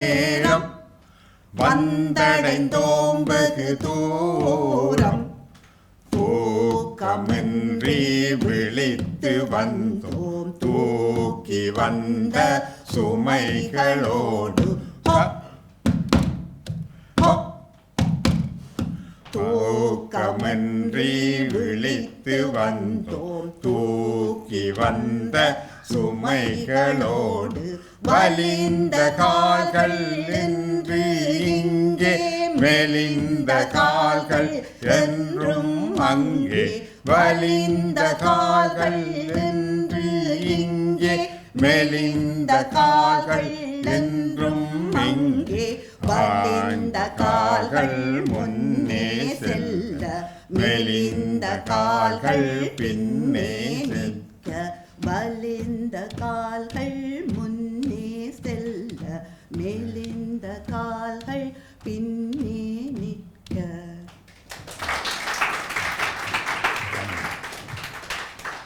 நேரம் வந்தடைந்தோம் வெகு தூரம், தூக்கமின்றி விழித்து வந்தோம் தூக்கி வந்த சுமைகளோடு. தூக்கமின்றி விழித்து வந்தோம் தூக்கி வந்த சுமைகளோடு, வலிந்த கால்கள் என்று இங்கே மெலிந்த கால்கள் என்றும் அங்கே, வலிந்த கால்கள் என்று இங்கே மெலிந்த கால்கள் என்றும் இங்கே, வலிந்த கால்கள் முன்னே செல்ல மெலிந்த கால்கள் பின்னே நிற்க, வலிந்த கால்கள் முன்னே செல்ல மெலிந்த கால்கள் பின்னே